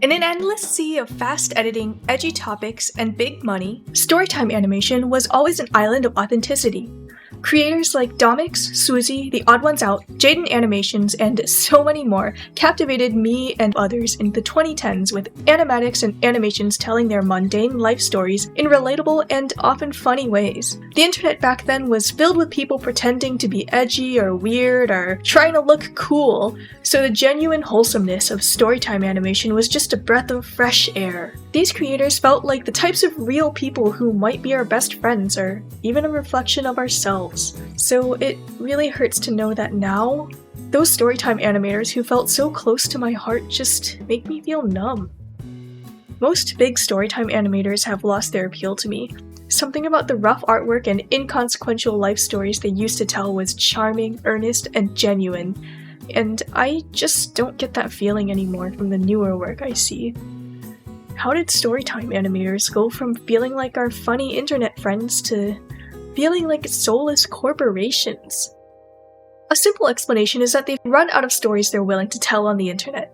In an endless sea of fast editing, edgy topics, and big money, Storytime animation was always an island of authenticity. Creators like Domix, Suzy, The Odd Ones Out, Jaden Animations, and so many more captivated me and others in the 2010s with animatics and animations telling their mundane life stories in relatable and often funny ways. The internet back then was filled with people pretending to be edgy or weird or trying to look cool, so the genuine wholesomeness of Storytime animation was just a breath of fresh air. These creators felt like the types of real people who might be our best friends or even a reflection of ourselves. So it really hurts to know that now, those Storytime animators who felt so close to my heart just make me feel numb. Most big Storytime animators have lost their appeal to me. Something about the rough artwork and inconsequential life stories they used to tell was charming, earnest, and genuine, and I just don't get that feeling anymore from the newer work I see. How did Storytime animators go from feeling like our funny internet friends to feeling like soulless corporations? A simple explanation is that they've run out of stories they're willing to tell on the internet.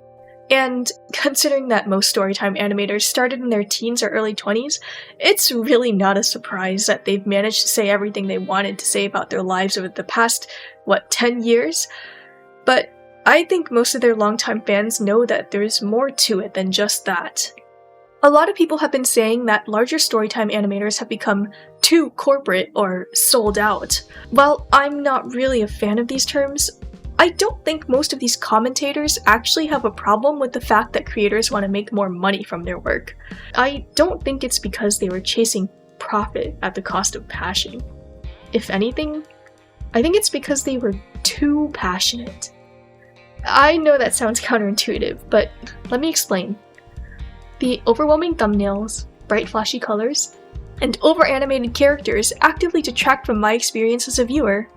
And considering that most Storytime animators started in their teens or early 20s, it's really not a surprise that they've managed to say everything they wanted to say about their lives over the past, 10 years? But I think most of their longtime fans know that there's more to it than just that. A lot of people have been saying that larger Storytime animators have become too corporate or sold out. While I'm not really a fan of these terms, I don't think most of these commentators actually have a problem with the fact that creators want to make more money from their work. I don't think it's because they were chasing profit at the cost of passion. If anything, I think it's because they were too passionate. I know that sounds counterintuitive, but let me explain. The overwhelming thumbnails, bright flashy colors, and over-animated characters actively detract from my experience as a viewer.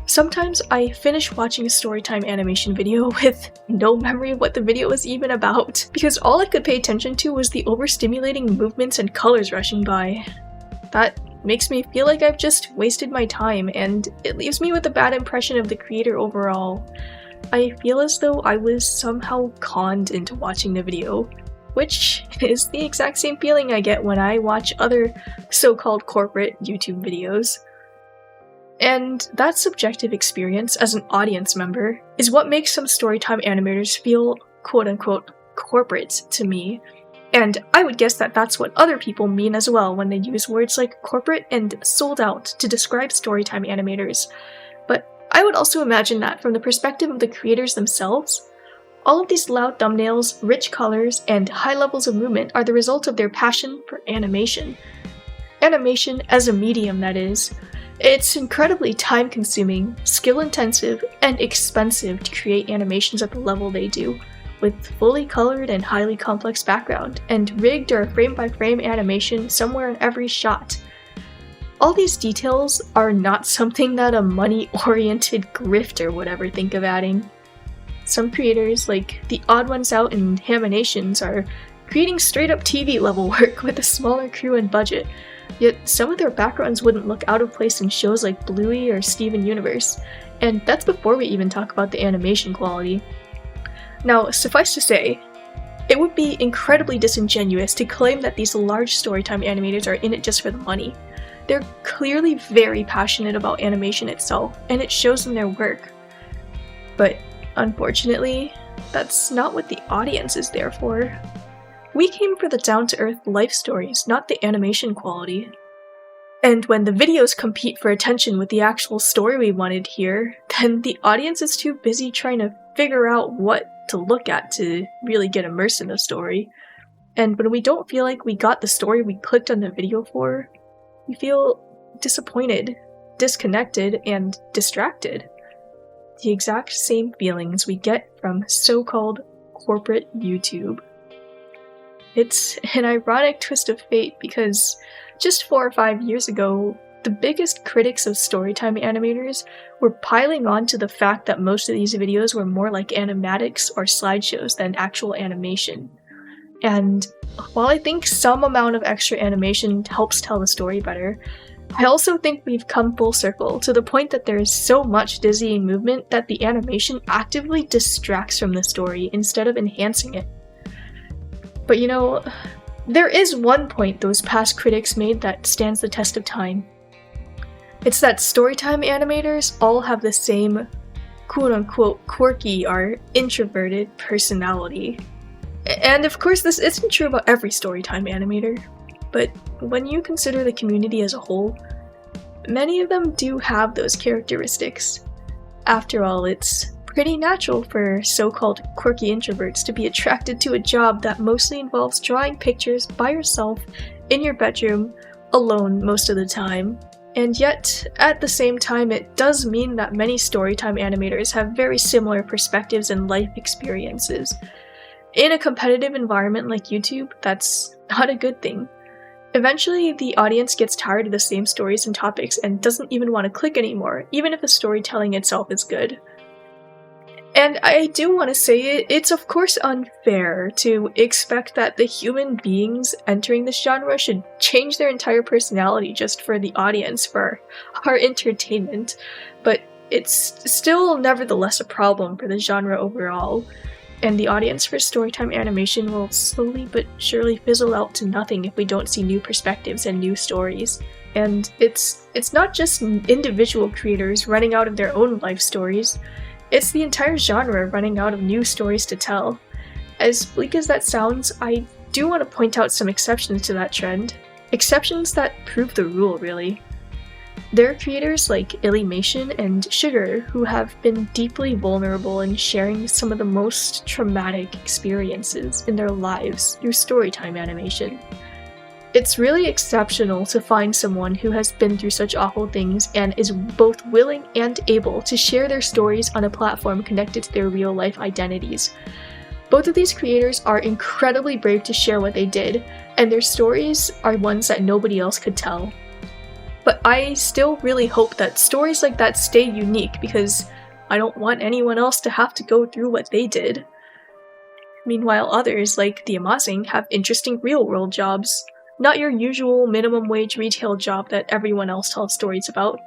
Sometimes I finish watching a Storytime animation video with no memory of what the video was even about, because all I could pay attention to was the overstimulating movements and colors rushing by. That makes me feel like I've just wasted my time, and it leaves me with a bad impression of the creator overall. I feel as though I was somehow conned into watching the video, which is the exact same feeling I get when I watch other so-called corporate YouTube videos. And that subjective experience as an audience member is what makes some Storytime animators feel quote-unquote corporate to me. And I would guess that that's what other people mean as well when they use words like corporate and sold out to describe Storytime animators. But I would also imagine that from the perspective of the creators themselves, all of these loud thumbnails, rich colors, and high levels of movement are the result of their passion for animation. Animation as a medium, that is. It's incredibly time-consuming, skill-intensive, and expensive to create animations at the level they do, with fully colored and highly complex background, and rigged or frame-by-frame animation somewhere in every shot. All these details are not something that a money-oriented grifter would ever think of adding. Some creators, like The Odd Ones Out and Haminations, are creating straight-up TV-level work with a smaller crew and budget, yet some of their backgrounds wouldn't look out of place in shows like Bluey or Steven Universe, and that's before we even talk about the animation quality. Now, suffice to say, it would be incredibly disingenuous to claim that these large Storytime animators are in it just for the money. They're clearly very passionate about animation itself, and it shows in their work. But unfortunately, that's not what the audience is there for. We came for the down-to-earth life stories, not the animation quality. And when the videos compete for attention with the actual story we wanted here, then the audience is too busy trying to figure out what to look at to really get immersed in the story. And when we don't feel like we got the story we clicked on the video for, we feel disappointed, disconnected, and distracted. The exact same feelings we get from so-called corporate YouTube. It's an ironic twist of fate because just 4 or 5 years ago, the biggest critics of Storytime animators were piling on to the fact that most of these videos were more like animatics or slideshows than actual animation. And while I think some amount of extra animation helps tell the story better, I also think we've come full circle to the point that there is so much dizzying movement that the animation actively distracts from the story instead of enhancing it. But there is one point those past critics made that stands the test of time. It's that Storytime animators all have the same quote-unquote quirky or introverted personality. And of course this isn't true about every Storytime animator, but when you consider the community as a whole, many of them do have those characteristics. After all, it's pretty natural for so-called quirky introverts to be attracted to a job that mostly involves drawing pictures by yourself in your bedroom, alone most of the time. And yet, at the same time, it does mean that many Storytime animators have very similar perspectives and life experiences. In a competitive environment like YouTube, that's not a good thing. Eventually, the audience gets tired of the same stories and topics and doesn't even want to click anymore, even if the storytelling itself is good. And I do want to say it's of course unfair to expect that the human beings entering this genre should change their entire personality just for the audience, for our entertainment, but it's still nevertheless a problem for the genre overall, and the audience for Storytime animation will slowly but surely fizzle out to nothing if we don't see new perspectives and new stories. And it's not just individual creators running out of their own life stories. It's the entire genre running out of new stories to tell. As bleak as that sounds, I do want to point out some exceptions to that trend. Exceptions that prove the rule, really. There are creators like Illymation and Sugar who have been deeply vulnerable in sharing some of the most traumatic experiences in their lives through Storytime animation. It's really exceptional to find someone who has been through such awful things and is both willing and able to share their stories on a platform connected to their real-life identities. Both of these creators are incredibly brave to share what they did, and their stories are ones that nobody else could tell. But I still really hope that stories like that stay unique, because I don't want anyone else to have to go through what they did. Meanwhile, others, like the Amazing, have interesting real-world jobs. Not your usual minimum wage retail job that everyone else tells stories about,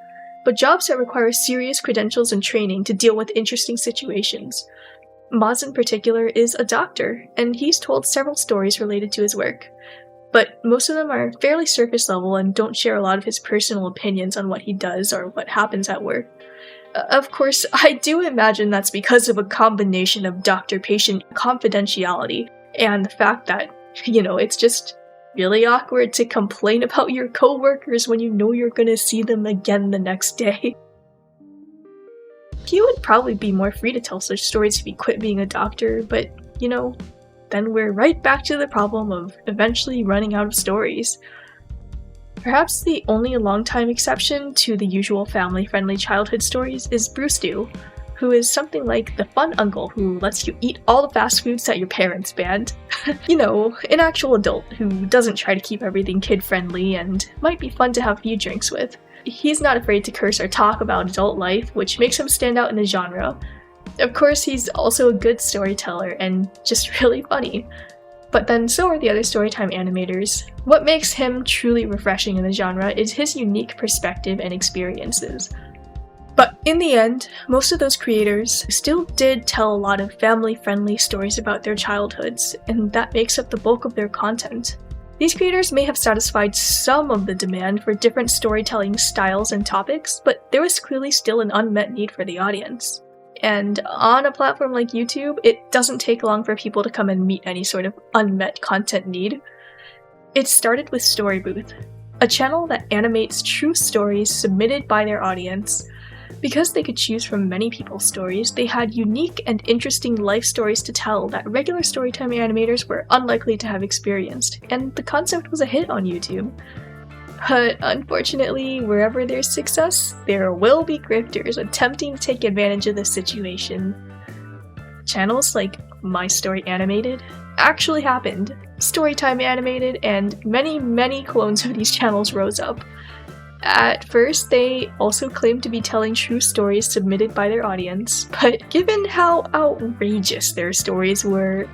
but jobs that require serious credentials and training to deal with interesting situations. Maz in particular is a doctor, and he's told several stories related to his work, but most of them are fairly surface level and don't share a lot of his personal opinions on what he does or what happens at work. Of course, I do imagine that's because of a combination of doctor-patient confidentiality and the fact that, it's just really awkward to complain about your coworkers when you know you're gonna see them again the next day. He would probably be more free to tell such stories if he quit being a doctor, but, then we're right back to the problem of eventually running out of stories. Perhaps the only long-time exception to the usual family-friendly childhood stories is Brewstew, who is something like the fun uncle who lets you eat all the fast foods that your parents banned. An actual adult who doesn't try to keep everything kid-friendly and might be fun to have a few drinks with. He's not afraid to curse or talk about adult life, which makes him stand out in the genre. Of course, he's also a good storyteller and just really funny. But then so are the other Storytime animators. What makes him truly refreshing in the genre is his unique perspective and experiences. But in the end, most of those creators still did tell a lot of family-friendly stories about their childhoods, and that makes up the bulk of their content. These creators may have satisfied some of the demand for different storytelling styles and topics, but there was clearly still an unmet need for the audience. And on a platform like YouTube, it doesn't take long for people to come and meet any sort of unmet content need. It started with Storybooth, a channel that animates true stories submitted by their audience. Because they could choose from many people's stories, they had unique and interesting life stories to tell that regular Storytime animators were unlikely to have experienced, and the concept was a hit on YouTube. But unfortunately, wherever there's success, there will be grifters attempting to take advantage of the situation. Channels like My Story Animated actually happened. Storytime Animated and many clones of these channels rose up. At first, they also claimed to be telling true stories submitted by their audience, but given how outrageous their stories were,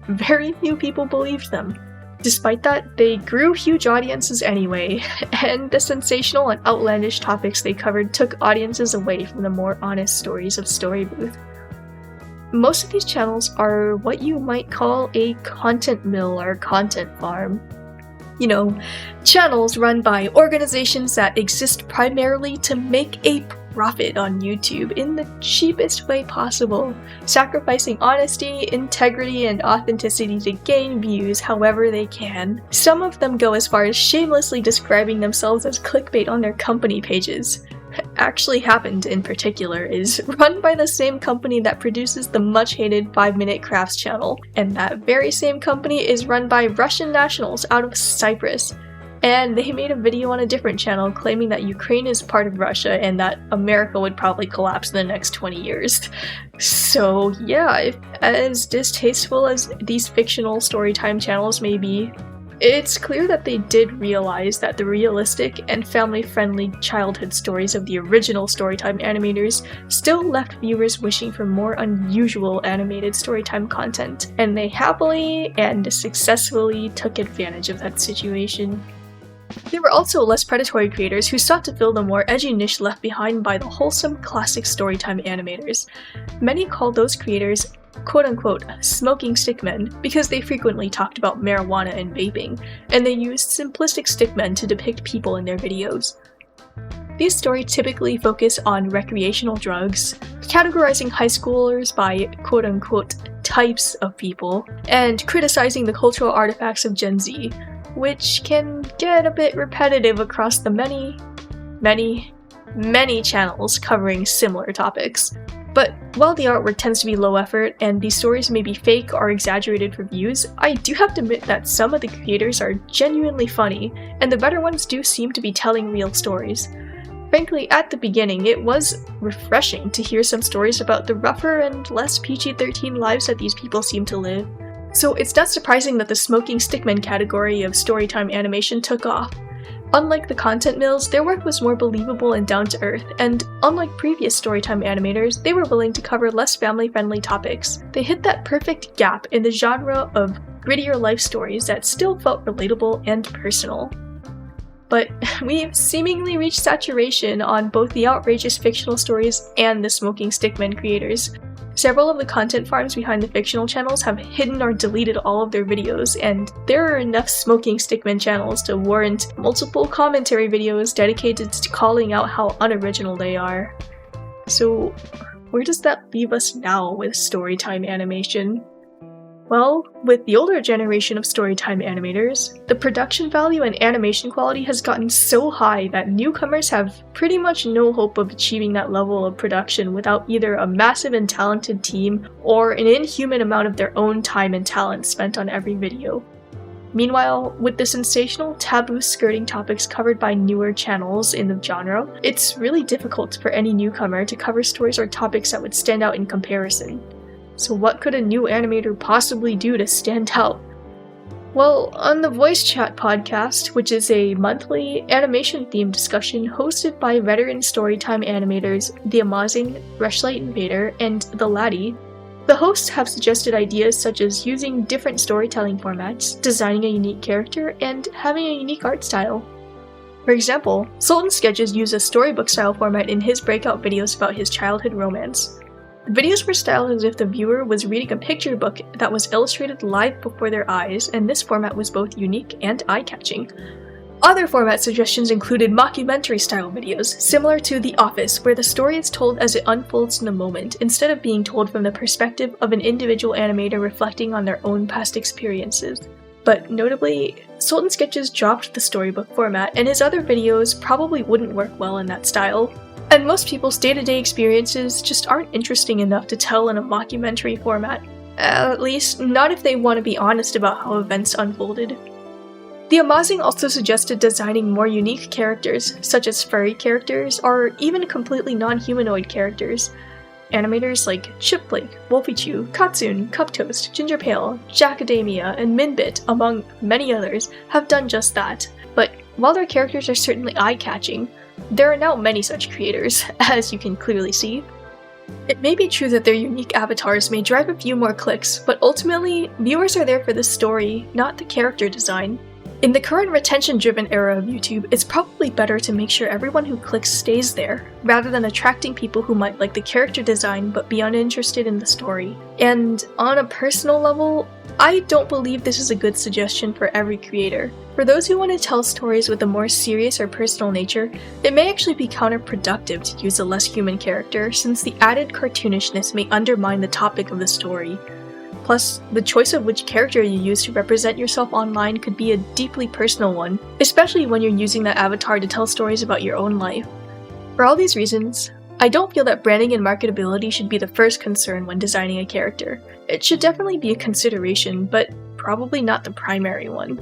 very few people believed them. Despite that, they grew huge audiences anyway, and the sensational and outlandish topics they covered took audiences away from the more honest stories of Storybooth. most of these channels are what you might call a content mill or content farm. You know, channels run by organizations that exist primarily to make a profit on YouTube in the cheapest way possible, sacrificing honesty, integrity, and authenticity to gain views however they can. Some of them go as far as shamelessly describing themselves as clickbait on their company pages. Actually happened in particular is run by the same company that produces the much-hated 5-Minute Crafts channel, and that very same company is run by Russian nationals out of Cyprus. And they made a video on a different channel claiming that Ukraine is part of Russia and that America would probably collapse in the next 20 years. So yeah, as distasteful as these fictional Storytime channels may be, it's clear that they did realize that the realistic and family-friendly childhood stories of the original Storytime animators still left viewers wishing for more unusual animated Storytime content, and they happily and successfully took advantage of that situation. There were also less predatory creators who sought to fill the more edgy niche left behind by the wholesome classic Storytime animators. Many call those creators quote-unquote smoking stickmen because they frequently talked about marijuana and vaping, and they used simplistic stickmen to depict people in their videos. These stories typically focus on recreational drugs, categorizing high schoolers by quote-unquote types of people, and criticizing the cultural artifacts of Gen Z, which can get a bit repetitive across the many channels covering similar topics. But while the artwork tends to be low effort and these stories may be fake or exaggerated for views, I do have to admit that some of the creators are genuinely funny, and the better ones do seem to be telling real stories. Frankly, at the beginning, it was refreshing to hear some stories about the rougher and less PG-13 lives that these people seem to live. So it's not surprising that the smoking stickman category of Storytime animation took off. Unlike the content mills, their work was more believable and down-to-earth, and unlike previous Storytime animators, they were willing to cover less family-friendly topics. They hit that perfect gap in the genre of grittier life stories that still felt relatable and personal. But we've seemingly reached saturation on both the outrageous fictional stories and the smoking stickman creators. Several of the content farms behind the fictional channels have hidden or deleted all of their videos, and there are enough smoking stickman channels to warrant multiple commentary videos dedicated to calling out how unoriginal they are. So, where does that leave us now with Storytime animation? Well, with the older generation of Storytime animators, the production value and animation quality has gotten so high that newcomers have pretty much no hope of achieving that level of production without either a massive and talented team or an inhuman amount of their own time and talent spent on every video. Meanwhile, with the sensational taboo skirting topics covered by newer channels in the genre, it's really difficult for any newcomer to cover stories or topics that would stand out in comparison. So what could a new animator possibly do to stand out? Well, on the Voice Chat podcast, which is a monthly animation-themed discussion hosted by veteran Storytime animators The Amazing, Rushlight Invader, and The Laddie, the hosts have suggested ideas such as using different storytelling formats, designing a unique character, and having a unique art style. For example, Sultan Sketches used a storybook-style format in his breakout videos about his childhood romance. The videos were styled as if the viewer was reading a picture book that was illustrated live before their eyes, and this format was both unique and eye-catching. Other format suggestions included mockumentary-style videos, similar to The Office, where the story is told as it unfolds in the moment, instead of being told from the perspective of an individual animator reflecting on their own past experiences. But notably, Sultan Sketches dropped the storybook format, and his other videos probably wouldn't work well in that style. And most people's day-to-day experiences just aren't interesting enough to tell in a mockumentary format. At least, not if they want to be honest about how events unfolded. The Amazing also suggested designing more unique characters, such as furry characters, or even completely non-humanoid characters. Animators like Chipflake, Wolfiechew, Katsune, Cuptoast, Gingerpale, Jackadamia, and Minbit, among many others, have done just that. But while their characters are certainly eye-catching, there are now many such creators, as you can clearly see. It may be true that their unique avatars may drive a few more clicks, but ultimately, viewers are there for the story, not the character design. In the current retention-driven era of YouTube, it's probably better to make sure everyone who clicks stays there, rather than attracting people who might like the character design but be uninterested in the story. And on a personal level, I don't believe this is a good suggestion for every creator. For those who want to tell stories with a more serious or personal nature, it may actually be counterproductive to use a less human character, since the added cartoonishness may undermine the topic of the story. Plus, the choice of which character you use to represent yourself online could be a deeply personal one, especially when you're using that avatar to tell stories about your own life. For all these reasons, I don't feel that branding and marketability should be the first concern when designing a character. It should definitely be a consideration, but probably not the primary one.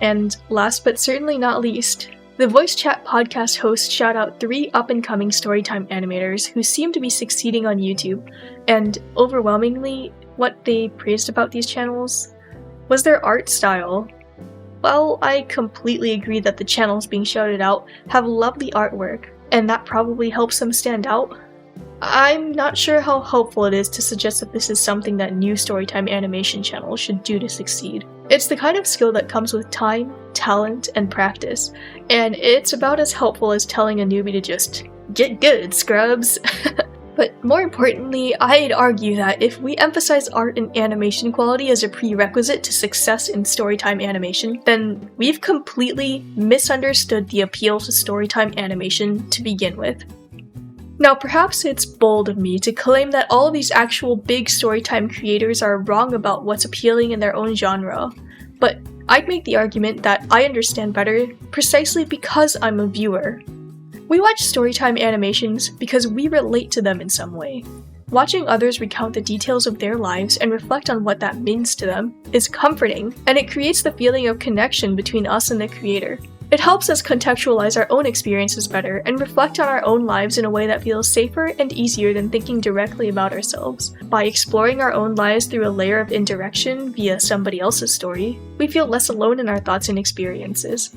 And last but certainly not least, the Voice Chat podcast host shout out 3 up-and-coming Storytime animators who seem to be succeeding on YouTube, and overwhelmingly, what they praised about these channels was their art style. While I completely agree that the channels being shouted out have lovely artwork, and that probably helps them stand out, I'm not sure how helpful it is to suggest that this is something that new Storytime animation channels should do to succeed. It's the kind of skill that comes with time, talent, and practice, and it's about as helpful as telling a newbie to just get good, scrubs. But more importantly, I'd argue that if we emphasize art and animation quality as a prerequisite to success in Storytime animation, then we've completely misunderstood the appeal to Storytime animation to begin with. Now, perhaps it's bold of me to claim that all of these actual big Storytime creators are wrong about what's appealing in their own genre, but I'd make the argument that I understand better precisely because I'm a viewer. We watch Storytime animations because we relate to them in some way. Watching others recount the details of their lives and reflect on what that means to them is comforting, and it creates the feeling of connection between us and the creator. It helps us contextualize our own experiences better and reflect on our own lives in a way that feels safer and easier than thinking directly about ourselves. By exploring our own lives through a layer of indirection via somebody else's story, we feel less alone in our thoughts and experiences.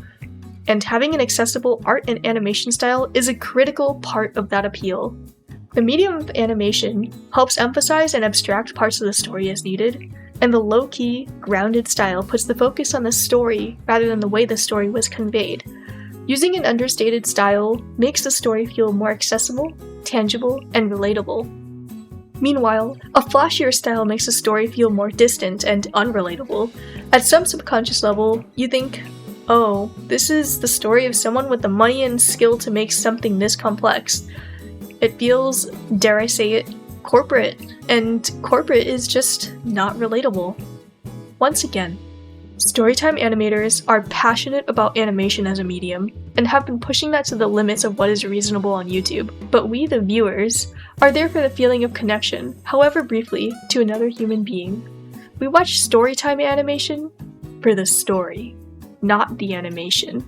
And having an accessible art and animation style is a critical part of that appeal. The medium of animation helps emphasize and abstract parts of the story as needed, and the low-key, grounded style puts the focus on the story rather than the way the story was conveyed. Using an understated style makes the story feel more accessible, tangible, and relatable. Meanwhile, a flashier style makes the story feel more distant and unrelatable. At some subconscious level, you think, oh, this is the story of someone with the money and skill to make something this complex. It feels, dare I say it, corporate, and corporate is just not relatable. Once again, Storytime animators are passionate about animation as a medium, and have been pushing that to the limits of what is reasonable on YouTube, but we, the viewers, are there for the feeling of connection, however briefly, to another human being. We watch Storytime animation for the story, not the animation.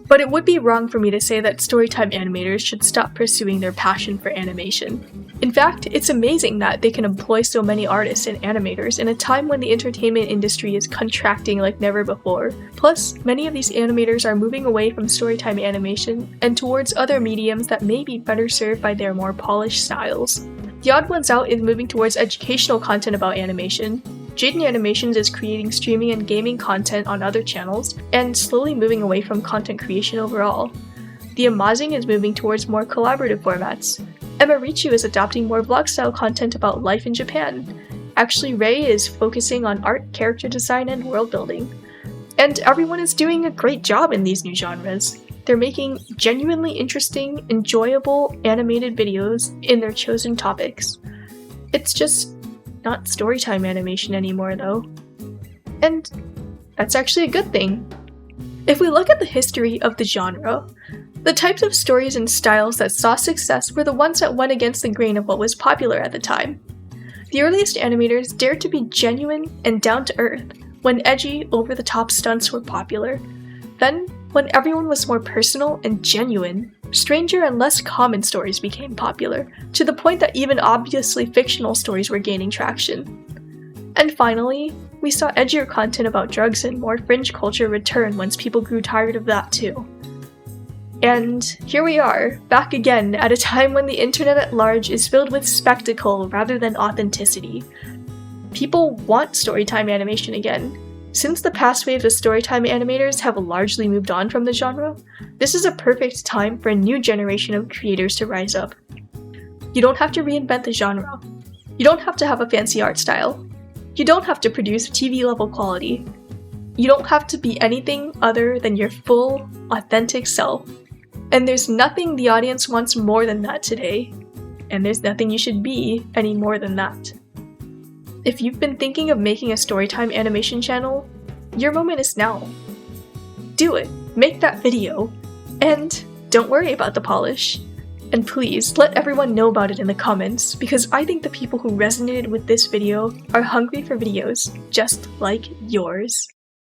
But it would be wrong for me to say that Storytime animators should stop pursuing their passion for animation. In fact, it's amazing that they can employ so many artists and animators in a time when the entertainment industry is contracting like never before. Plus, many of these animators are moving away from Storytime animation and towards other mediums that may be better served by their more polished styles. The odd ones out is moving towards educational content about animation. Jaden Animations is creating streaming and gaming content on other channels, and slowly moving away from content creation overall. The Amazing is moving towards more collaborative formats. Emarichu is adopting more vlog-style content about life in Japan. Actually, Ray is focusing on art, character design, and world building. And everyone is doing a great job in these new genres. They're making genuinely interesting, enjoyable, animated videos in their chosen topics. It's just not Storytime animation anymore, though. And that's actually a good thing. If we look at the history of the genre, the types of stories and styles that saw success were the ones that went against the grain of what was popular at the time. The earliest animators dared to be genuine and down-to-earth when edgy, over-the-top stunts were popular. Then, when everyone was more personal and genuine, stranger and less common stories became popular, to the point that even obviously fictional stories were gaining traction. And finally, we saw edgier content about drugs and more fringe culture return once people grew tired of that too. And here we are, back again at a time when the internet at large is filled with spectacle rather than authenticity. People want Storytime animation again, Since the past waves of Storytime animators have largely moved on from the genre, this is a perfect time for a new generation of creators to rise up. You don't have to reinvent the genre. You don't have to have a fancy art style. You don't have to produce TV-level quality. You don't have to be anything other than your full, authentic self. And there's nothing the audience wants more than that today. And there's nothing you should be any more than that. If you've been thinking of making a Storytime animation channel, your moment is now. Do it, make that video, and don't worry about the polish. And please, let everyone know about it in the comments, because I think the people who resonated with this video are hungry for videos just like yours.